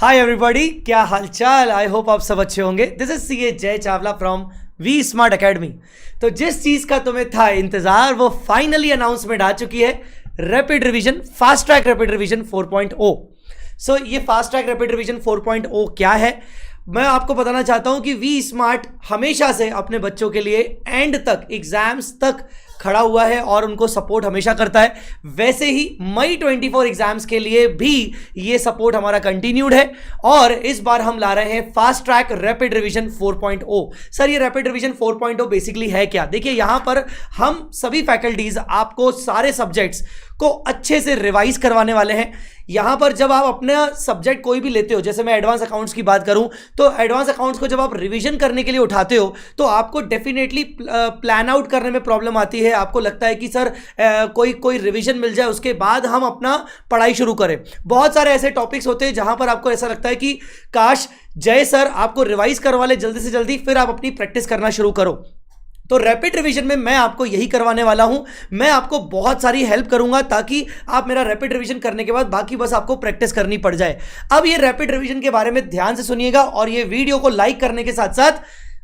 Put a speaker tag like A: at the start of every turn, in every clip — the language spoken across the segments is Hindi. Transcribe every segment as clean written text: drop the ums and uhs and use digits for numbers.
A: हाय एवरीबॉडी, क्या हालचाल। आई होप आप सब अच्छे होंगे। This is CA Jay Chawla from V Smart Academy. तो जिस चीज का तुम्हें था इंतजार वो फाइनली अनाउंसमेंट आ चुकी है, rapid revision, fast track rapid revision 4.0। सो ये फास्ट ट्रैक रैपिड रिवीजन 4.0 क्या है, मैं आपको बताना चाहता हूं कि वी स्मार्ट हमेशा से अपने बच्चों के लिए एंड तक, एग्जाम्स तक खड़ा हुआ है और उनको सपोर्ट हमेशा करता है। वैसे ही मई 24 एग्जाम्स के लिए भी ये सपोर्ट हमारा कंटिन्यूड है और इस बार हम ला रहे हैं fast track rapid revision 4.0। Sir ये रैपिड रिवीजन 4.0 बेसिकली है क्या? देखिए यहां पर हम सभी फैकल्टीज आपको सारे सब्जेक्ट्स को अच्छे से रिवाइज करवाने वाले हैं। यहां पर जब आप अपना सब्जेक्ट कोई भी लेते हो, जैसे मैं एडवांस अकाउंट्स की बात करूं तो एडवांस अकाउंट्स को जब आप रिवीजन करने के लिए उठाते हो तो आपको डेफिनेटली प्लान आउट करने में प्रॉब्लम आती है। आपको लगता है कि सर कोई रिवीजन मिल जाए उसके बाद हम अपना पढ़ाई शुरू करें। बहुत सारे ऐसे टॉपिक्स होते हैं जहां पर आपको ऐसा लगता है कि काश जय सर आपको रिवाइज करवा ले जल्दी से जल्दी, फिर आप अपनी प्रैक्टिस करना शुरू करो। तो रैपिड रिवीजन में मैं आपको यही करवाने वाला हूं। मैं आपको बहुत सारी हेल्प करूंगा ताकि आप मेरा रैपिड रिवीजन करने के बाद बाकी बस आपको प्रैक्टिस करनी पड़ जाए। अब ये रैपिड रिवीजन के बारे में ध्यान से सुनिएगा और ये वीडियो को लाइक करने के साथ साथ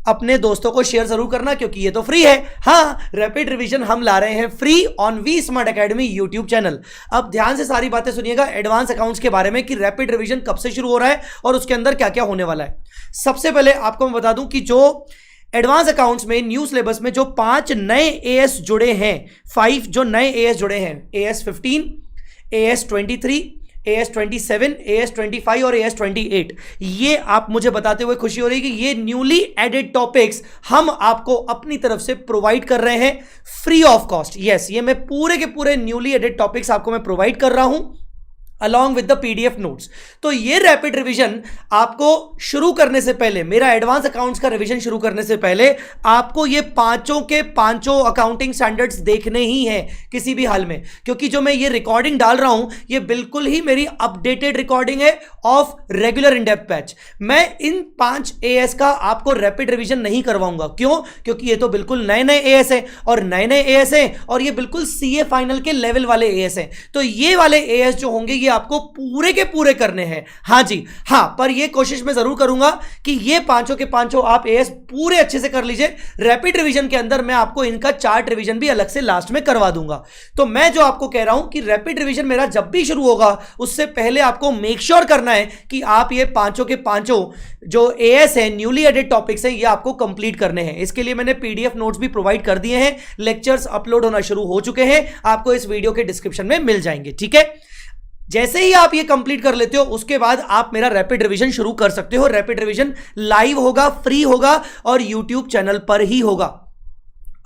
A: अपने दोस्तों को शेयर जरूर करना, क्योंकि ये तो फ्री है। हाँ, रैपिड रिवीजन हम ला रहे हैं free on V Smart Academy YouTube channel. अब ध्यान से सारी बातें सुनिएगा एडवांस अकाउंट्स के बारे में कि रैपिड रिवीजन कब से शुरू हो रहा है और उसके अंदर क्या क्या होने वाला है। सबसे पहले आपको मैं बता दूं कि जो एडवांस अकाउंट्स में न्यू सिलेबस में जो 5 नए एएस जुड़े हैं, 5 जो नए एएस जुड़े हैं, AS 15, AS 23, AS 27, AS 25 और AS 28, ये आप मुझे बताते हुए खुशी हो रही है कि ये न्यूली एडेड टॉपिक्स हम आपको अपनी तरफ से प्रोवाइड कर रहे हैं फ्री ऑफ कॉस्ट। यस, ये मैं पूरे के पूरे न्यूली एडेड टॉपिक्स आपको मैं प्रोवाइड कर रहा हूं along with the PDF notes. तो ये रैपिड रिवीजन आपको शुरू करने से पहले, मेरा एडवांस अकाउंट्स का रिवीजन शुरू करने से पहले आपको ये पांचों के पांचों अकाउंटिंग स्टैंडर्ड्स देखने ही हैं किसी भी हाल में, क्योंकि जो मैं ये रिकॉर्डिंग डाल रहा हूं ये बिल्कुल ही मेरी अपडेटेड रिकॉर्डिंग है of regular in depth batch. मैं इन 5 AS का आपको रैपिड रिवीजन नहीं करवाऊंगा। क्यों? क्योंकि ये तो बिल्कुल नए नए AS है और नए नए AS है और ये बिल्कुल CA फाइनल के लेवल वाले AS हैं। तो ये वाले AS जो होंगे आपको पूरे के पूरे करने हैं। हाँ जी, हाँ, पर ये कोशिश मैं जरूर करूंगा कि ये पांचों के पांचों आप एएस पूरे अच्छे से कर लीजिए। रैपिड रिवीजन के अंदर मैं आपको इनका चार्ट रिवीजन भी अलग से लास्ट में करवा दूंगा। तो मैं जो आपको कह रहा हूं कि रैपिड रिवीजन मेरा जब भी शुरू होगा उससे पहले आपको मेक श्योर करना है कि आप ये पांचों के पांचों जो एएस है, न्यूली एडेड टॉपिक्स है, ये आपको कंप्लीट करने हैं। इसके लिए मैंने PDF नोट्स भी प्रोवाइड कर दिए हैं, लेक्चर्स अपलोड होना शुरू हो चुके हैं, आपको इस वीडियो के डिस्क्रिप्शन में मिल जाएंगे। ठीक है, जैसे ही आप ये कंप्लीट कर लेते हो उसके बाद आप मेरा रैपिड रिवीजन शुरू कर सकते हो। रैपिड रिवीजन लाइव होगा, फ्री होगा और यूट्यूब चैनल पर ही होगा।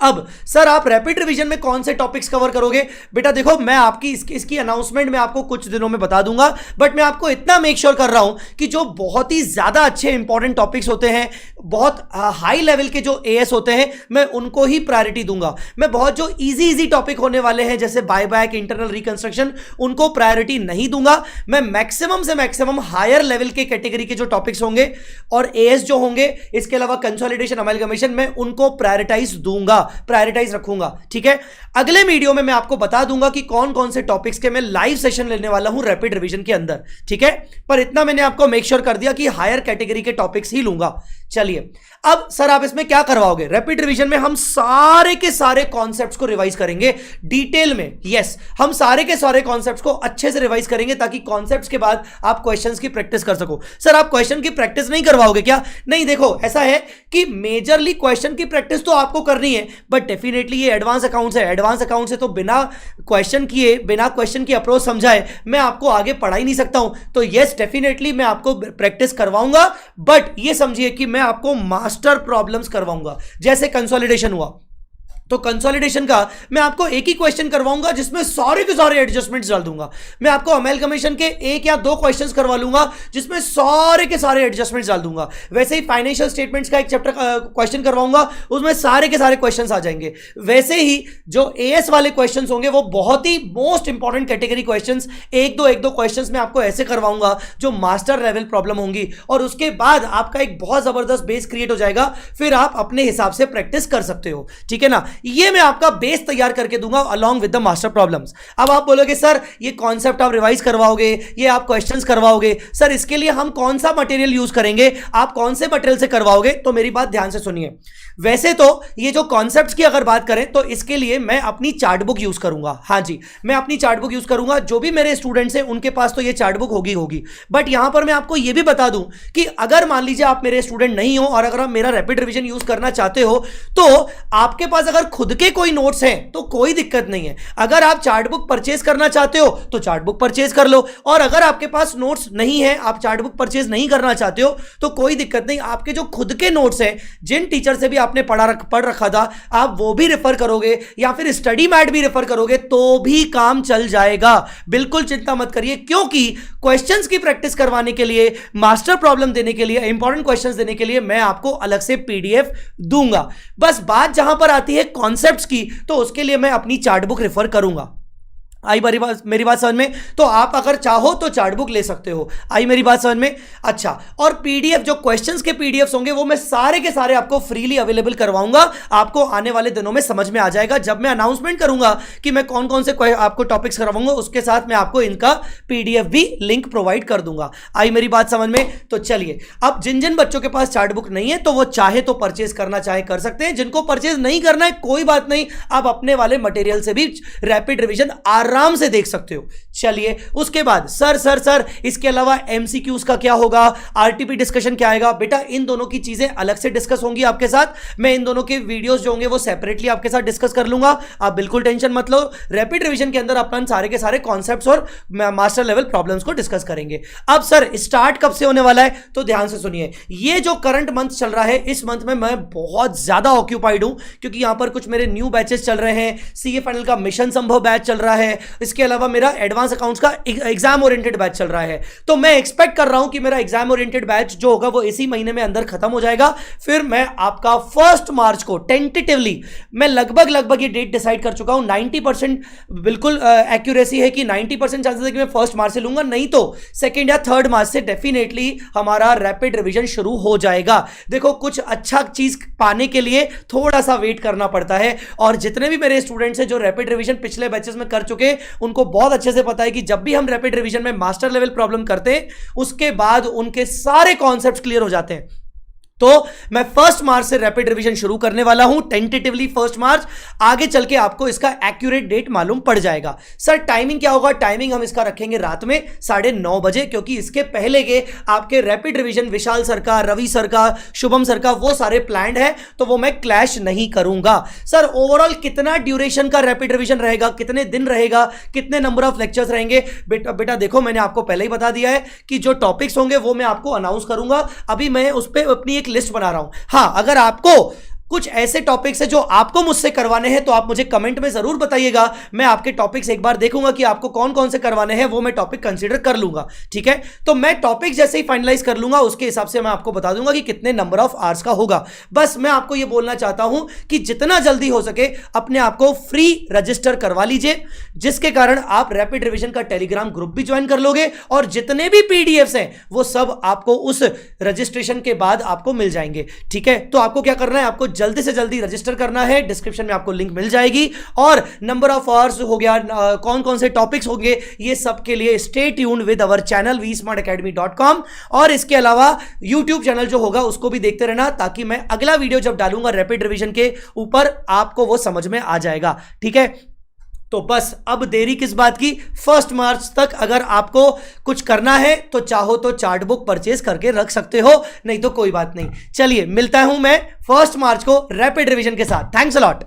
A: अब सर आप रैपिड रिवीजन में कौन से टॉपिक्स कवर करोगे? बेटा देखो, मैं आपकी इसकी अनाउंसमेंट मैं आपको कुछ दिनों में बता दूंगा, बट मैं आपको इतना मेक श्योर कर रहा हूं कि जो बहुत ही ज्यादा अच्छे इंपॉर्टेंट टॉपिक्स होते हैं, बहुत हाई लेवल के जो एएस होते हैं, मैं उनको ही प्रायोरिटी दूंगा। मैं बहुत जो इजी टॉपिक होने वाले हैं जैसे बायबैक, इंटरनल रिकंस्ट्रक्शन, उनको प्रायोरिटी नहीं दूंगा। मैं मैक्सिमम से मैक्सिमम हायर लेवल के कैटेगरी के जो टॉपिक्स होंगे और एएस जो होंगे, इसके अलावा कंसोलिडेशन, अमलगमेशन, मैं उनको प्रायोरिटाइज दूंगा, प्रायोरिटाइज रखूंगा। ठीक है, अगले वीडियो में मैं आपको बता दूंगा कि कौन कौन से टॉपिक्स के मैं लाइव सेशन लेने वाला हूं रैपिड रिवीजन के अंदर। ठीक है, पर इतना मैंने आपको मेक श्योर कर दिया कि हायर कैटेगरी के टॉपिक्स ही लूंगा। चलिए, अब सर आप इसमें क्या करवाओगे? रैपिड रिवीजन में हम सारे के सारे कॉन्सेप्ट्स को रिवाइज करेंगे डिटेल में। यस, हम सारे के सारे कॉन्सेप्ट्स को अच्छे से रिवाइज करेंगे ताकि कॉन्सेप्ट्स के बाद आप क्वेश्चंस की प्रैक्टिस कर सको। सर आप क्वेश्चन की प्रैक्टिस नहीं करवाओगे क्या? नहीं, देखो ऐसा है कि मेजरली क्वेश्चन की प्रैक्टिस तो आपको करनी है, बट डेफिनेटली ये एडवांस अकाउंट्स है। एडवांस अकाउंट से तो बिना क्वेश्चन किए, बिना क्वेश्चन की अप्रोच समझाए मैं आपको आगे पढ़ा ही नहीं सकता हूं। तो यस, डेफिनेटली मैं आपको प्रैक्टिस करवाऊंगा, बट ये समझिए कि मैं आपको मास्टर प्रॉब्लम्स करवाऊंगा। जैसे कंसोलिडेशन हुआ तो कंसोलिडेशन का मैं आपको एक ही क्वेश्चन करवाऊंगा जिसमें सारे के सारे एडजस्टमेंट्स डाल दूंगा। मैं आपको अमेलगमेशन के 1 या 2 क्वेश्चंस करवा लूंगा जिसमें सारे के सारे एडजस्टमेंट्स डाल दूंगा। वैसे ही फाइनेंशियल स्टेटमेंट्स का एक चैप्टर क्वेश्चन करवाऊंगा, उसमें सारे के सारे क्वेश्चंस आ जाएंगे। वैसे ही जो एएस वाले क्वेश्चंस होंगे वो बहुत ही मोस्ट इंपॉर्टेंट कैटेगरी क्वेश्चंस, एक दो क्वेश्चंस मैं आपको ऐसे करवाऊंगा जो मास्टर लेवल प्रॉब्लम होंगी, और उसके बाद आपका एक बहुत जबरदस्त बेस क्रिएट हो जाएगा। फिर आप अपने हिसाब से प्रैक्टिस कर सकते हो। ठीक है ना, ये मैं आपका बेस तैयार करके दूंगा along with the master problems. अब आप बोलोगे सर ये कॉन्सेप्ट आप रिवाइज करवाओगे, ये आप क्वेश्चंस करवाओगे, सर इसके लिए हम कौन सा मटेरियल यूज करेंगे, आप कौन से मटेरियल से करवाओगे? तो मेरी बात ध्यान से सुनिए। वैसे तो ये जो कॉन्सेप्ट्स की अगर बात करें तो इसके लिए मैं अपनी चार्ट बुक यूज करूंगा। हाँ जी, मैं अपनी चार्ट बुक यूज करूंगा। जो भी मेरे स्टूडेंट्स हैं उनके पास तो ये चार्ट बुक होगी। बट यहां पर मैं आपको ये भी बता दूं कि अगर मान लीजिए आप मेरे स्टूडेंट नहीं हो और अगर आप मेरा रैपिड रिवीजन यूज करना चाहते हो तो आपके पास अगर खुद के कोई नोट्स हैं तो कोई दिक्कत नहीं है। अगर आप चार्ट बुक परचेज करना चाहते हो तो चार्ट बुक परचेज कर लो, और अगर आपके पास नोट्स नहीं है, आप चार्ट बुक परचेज नहीं करना चाहते हो तो कोई दिक्कत नहीं। आपके जो खुद के नोट्स हैं, जिन टीचर से भी आपने पढ़ रखा था, आप वो भी रेफर करोगे या फिर स्टडी मैट भी रेफर करोगे तो भी काम चल जाएगा। बिल्कुल चिंता मत करिए, क्योंकि क्वेश्चंस की प्रैक्टिस करवाने के लिए, मास्टर प्रॉब्लम देने के लिए, इंपॉर्टेंट क्वेश्चंस देने के लिए मैं आपको अलग से पीडीएफ दूंगा। बस बात जहां पर आती है कॉन्सेप्ट्स की, तो उसके लिए मैं अपनी चार्ट बुक रेफर करूंगा। आई मेरी बात समझ में? तो आप अगर चाहो तो चार्ट बुक ले सकते हो। आई मेरी बात समझ में? अच्छा, और पीडीएफ, जो क्वेश्चंस के पीडीएफ्स होंगे वो मैं सारे के सारे आपको फ्रीली अवेलेबल करवाऊंगा। आपको आने वाले दिनों में समझ में आ जाएगा जब मैं अनाउंसमेंट करूंगा कि मैं कौन कौन से आपको टॉपिक्स करवाऊंगा, उसके साथ मैं आपको इनका पीडीएफ भी लिंक प्रोवाइड कर दूंगा। आई मेरी बात समझ में? तो चलिए, अब जिन जिन बच्चों के पास चार्ट बुक नहीं है तो वो चाहे तो परचेज करना चाहे कर सकते हैं, जिनको परचेज नहीं करना है कोई बात नहीं, आप अपने वाले मटेरियल से भी रैपिड रिवीजन आराम से देख सकते हो। चलिए, उसके बाद सर इसके अलावा एमसीक्यूज का क्या होगा, आरटीपी डिस्कशन क्या आएगा? बेटा इन दोनों की चीजें अलग से डिस्कस होंगी आपके साथ। मैं इन दोनों के वीडियोस जो होंगे वो सेपरेटली आपके साथ डिस्कस कर लूंगा। आप बिल्कुल टेंशन मत लो। रैपिड रिवीजन के अंदर अपन सारे के सारे कॉन्सेप्ट्स और मास्टर लेवल प्रॉब्लम्स को डिस्कस करेंगे। अब सर स्टार्ट कब से होने वाला है? तो ध्यान से सुनिए, ये जो करंट मंथ चल रहा है, इस मंथ में मैं बहुत ज्यादा ऑक्यूपाइड हूं, क्योंकि यहां पर कुछ मेरे न्यू बैचेस चल रहे हैं। सीए फाइनल का मिशन संभव बैच चल रहा है, इसके अलावा मेरा एडवांस अकाउंट्स का एग्जाम ओरिएंटेड बैच चल रहा है। तो मैं एक्सपेक्ट कर रहा हूं कि मेरा एग्जाम ओरिएंटेड बैच जो होगा वो इसी महीने में अंदर खत्म हो जाएगा। फिर मैं आपका 1 मार्च को टेंटेटिवली, मैं लगभग ये डेट डिसाइड कर चुका हूं, 90% बिल्कुल एक्यूरेसी है कि 90% चांसेस है कि मैं 1 मार्च से लूंगा, नहीं तो 2 या 3 मार्च से डेफिनेटली हमारा रैपिड रिवीजन शुरू हो जाएगा। देखो, कुछ अच्छा चीज पाने के लिए थोड़ा सा वेट करना पड़ता है, और जितने भी मेरे स्टूडेंट्स हैं जो रैपिड रिवीजन पिछले बैचेस में कर चुके, उनको बहुत अच्छे से पता है कि जब भी हम रैपिड रिवीजन में मास्टर लेवल प्रॉब्लम करते हैं उसके बाद उनके सारे कॉन्सेप्ट्स क्लियर हो जाते हैं। तो मैं 1 मार्च से रैपिड रिवीजन शुरू करने वाला हूं, टेंटेटिवली 1 मार्च। आगे चल के आपको इसका एक्यूरेट डेट मालूम पड़ जाएगा। सर टाइमिंग क्या होगा? टाइमिंग हम इसका रखेंगे रात में 9:30 बजे, क्योंकि इसके पहले के आपके रैपिड रिवीजन विशाल सर का, रवि सर का, शुभम सर का वो सारे प्लान्ड है, तो वो मैं क्लैश नहीं करूंगा। सर ओवरऑल कितना ड्यूरेशन का रैपिड रिवीजन रहेगा, कितने दिन रहेगा, कितने नंबर ऑफ लेक्चर्स रहेंगे? बेटा देखो, मैंने आपको पहले ही बता दिया है कि जो टॉपिक्स होंगे वो मैं आपको अनाउंस करूंगा। अभी मैं उस पर अपनी लिस्ट बना रहा हूं। हाँ, अगर आपको कुछ ऐसे टॉपिक्स है जो आपको मुझसे करवाने हैं तो आप मुझे कमेंट में जरूर बताइएगा। मैं आपके टॉपिक्स एक बार देखूंगा कि आपको कौन कौन से करवाने हैं, वो मैं टॉपिक कंसीडर कर लूंगा। ठीक है, तो मैं टॉपिक जैसे ही फाइनलाइज कर लूंगा उसके हिसाब से मैं आपको बता दूंगा कि कितने नंबर ऑफ आवर्स का होगा। बस मैं आपको यह बोलना चाहता हूं कि जितना जल्दी हो सके अपने आप को फ्री रजिस्टर करवा लीजिए, जिसके कारण आप रैपिड रिवीजन का टेलीग्राम ग्रुप भी ज्वाइन कर लोगे, और जितने भी पीडीएफ्स हैं वो सब आपको उस रजिस्ट्रेशन के बाद आपको मिल जाएंगे। ठीक है, तो आपको क्या करना है, आपको जल्दी से जल्दी रजिस्टर करना है। डिस्क्रिप्शन में आपको लिंक मिल जाएगी, और नंबर ऑफ आवर्स हो गया, कौन कौन से टॉपिक्स होंगे, ये सब के लिए stay tuned with our channel vsmartacademy.com, और इसके अलावा YouTube चैनल जो होगा उसको भी देखते रहना, ताकि मैं अगला वीडियो जब डालूंगा रैपिड रिवीजन के ऊपर आपको वो समझ में आ जाएगा। ठीक है, तो बस अब देरी किस बात की, 1 मार्च तक अगर आपको कुछ करना है तो चाहो तो चार्ट बुक परचेज करके रख सकते हो, नहीं तो कोई बात नहीं। चलिए, मिलता हूं मैं 1 मार्च को रैपिड रिवीजन के साथ। Thanks a lot.